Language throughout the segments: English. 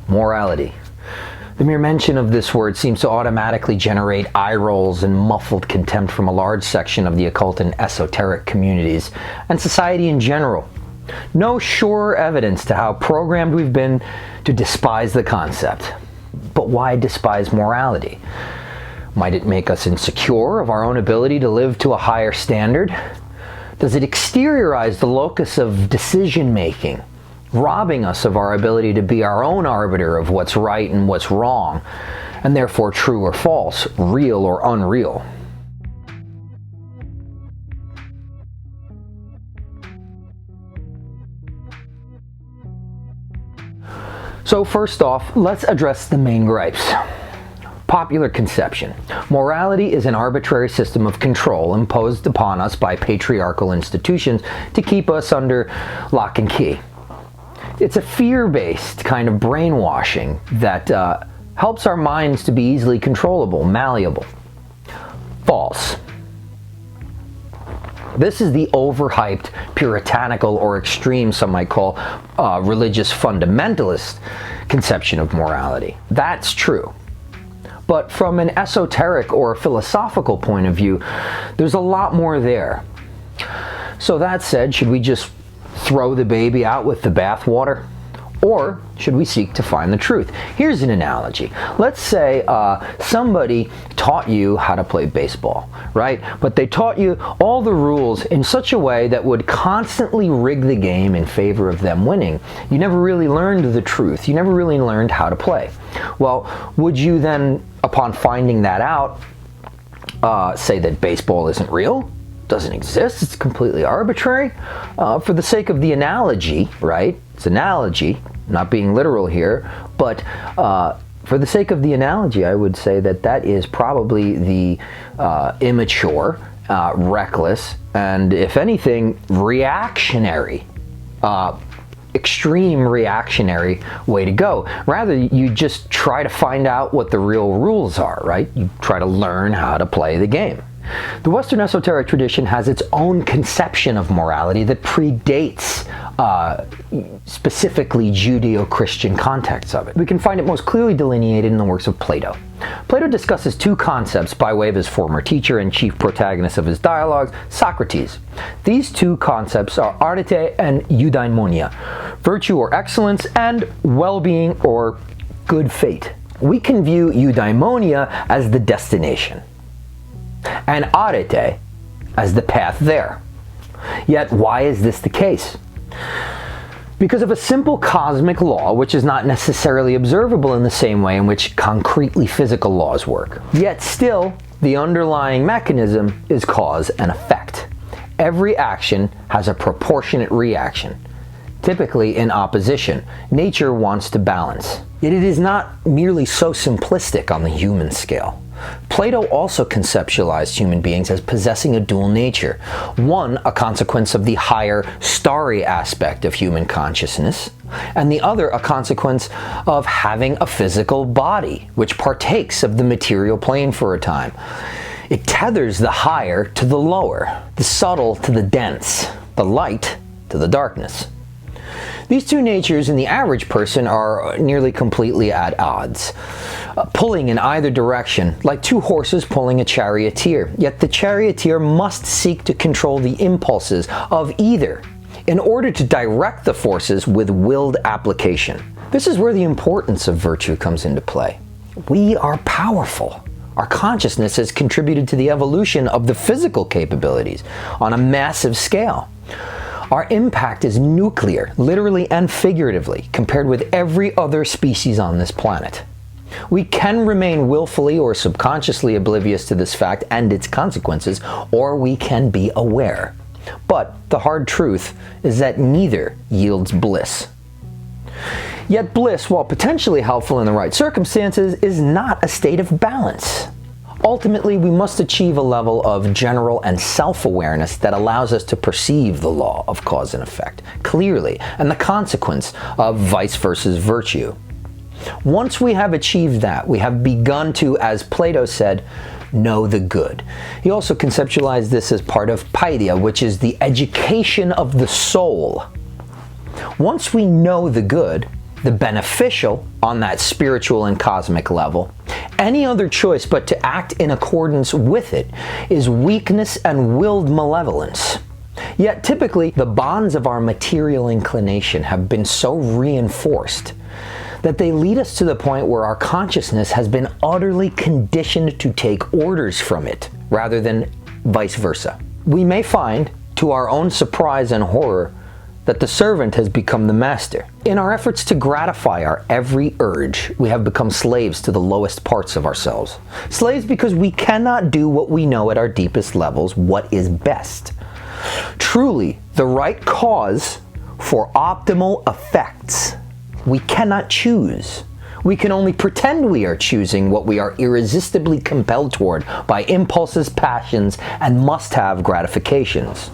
Morality. The mere mention of this word seems to automatically generate eye rolls and muffled contempt from a large section of the occult and esoteric communities, and society in general. No sure evidence to how programmed we've been to despise the concept. But why despise morality? Might it make us insecure of our own ability to live to a higher standard? Does it exteriorize the locus of decision-making, robbing us of our ability to be our own arbiter of what's right and what's wrong, and therefore true or false, real or unreal? So first off, let's address the main gripes. Popular conception. Morality is an arbitrary system of control imposed upon us by patriarchal institutions to keep us under lock and key. It's a fear-based kind of brainwashing that helps our minds to be easily controllable, malleable. False. This is the overhyped, puritanical, or extreme, some might call, religious fundamentalist conception of morality. That's true. But from an esoteric or philosophical point of view, there's a lot more there. So that said, should we just throw the baby out with the bathwater? Or should we seek to find the truth? Here's an analogy. Let's say somebody taught you how to play baseball, right? But they taught you all the rules in such a way that would constantly rig the game in favor of them winning. You never really learned the truth. You never really learned how to play. Well, would you then, upon finding that out, say that baseball isn't real? Doesn't exist, it's completely arbitrary? For the sake of the analogy, right? It's analogy, not being literal here, but for the sake of the analogy, I would say that that is probably the immature, reckless, and if anything, reactionary, extreme reactionary way to go. Rather, you just try to find out what the real rules are, right? You try to learn how to play the game. The Western esoteric tradition has its own conception of morality that predates specifically Judeo-Christian contexts of it. We can find it most clearly delineated in the works of Plato. Plato discusses two concepts by way of his former teacher and chief protagonist of his dialogues, Socrates. These two concepts are arete and eudaimonia, virtue or excellence, and well-being or good fate. We can view eudaimonia as the destination, and arete as the path there. Yet why is this the case? Because of a simple cosmic law which is not necessarily observable in the same way in which concretely physical laws work. Yet still, the underlying mechanism is cause and effect. Every action has a proportionate reaction, typically in opposition. Nature wants to balance. Yet it is not merely so simplistic on the human scale. Plato also conceptualized human beings as possessing a dual nature. One, a consequence of the higher, starry aspect of human consciousness, and the other a consequence of having a physical body, which partakes of the material plane for a time. It tethers the higher to the lower, the subtle to the dense, the light to the darkness. These two natures in the average person are nearly completely at odds, pulling in either direction, like two horses pulling a charioteer. Yet the charioteer must seek to control the impulses of either in order to direct the forces with willed application. This is where the importance of virtue comes into play. We are powerful. Our consciousness has contributed to the evolution of the physical capabilities on a massive scale. Our impact is nuclear, literally and figuratively, compared with every other species on this planet. We can remain willfully or subconsciously oblivious to this fact and its consequences, or we can be aware. But the hard truth is that neither yields bliss. Yet bliss, while potentially helpful in the right circumstances, is not a state of balance. Ultimately, we must achieve a level of general and self-awareness that allows us to perceive the law of cause and effect clearly, and the consequence of vice versus virtue. Once we have achieved that, we have begun to, as Plato said, know the good. He also conceptualized this as part of paideia, which is the education of the soul. Once we know the good, the beneficial on that spiritual and cosmic level, any other choice but to act in accordance with it is weakness and willed malevolence. Yet typically, the bonds of our material inclination have been so reinforced that they lead us to the point where our consciousness has been utterly conditioned to take orders from it, rather than vice versa. We may find, to our own surprise and horror, that the servant has become the master. In our efforts to gratify our every urge, we have become slaves to the lowest parts of ourselves. Slaves because we cannot do what we know at our deepest levels what is best. Truly, the right cause for optimal effects we cannot choose. We can only pretend we are choosing what we are irresistibly compelled toward by impulses, passions, and must-have gratifications.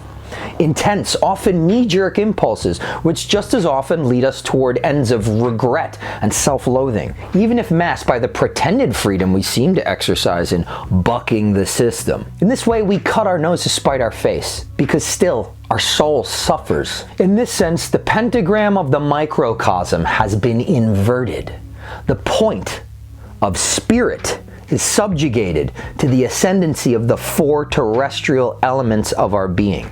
Intense, often knee-jerk impulses, which just as often lead us toward ends of regret and self-loathing, even if masked by the pretended freedom we seem to exercise in bucking the system. In this way, we cut our nose to spite our face, because still, our soul suffers. In this sense, the pentagram of the microcosm has been inverted. The point of spirit is subjugated to the ascendancy of the four terrestrial elements of our being.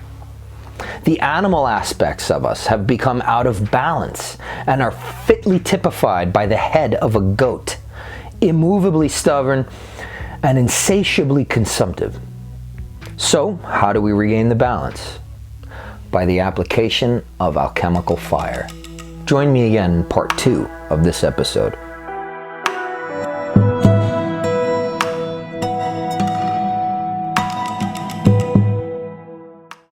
The animal aspects of us have become out of balance and are fitly typified by the head of a goat, immovably stubborn and insatiably consumptive. So, how do we regain the balance? By the application of alchemical fire. Join me again in part 2 of this episode,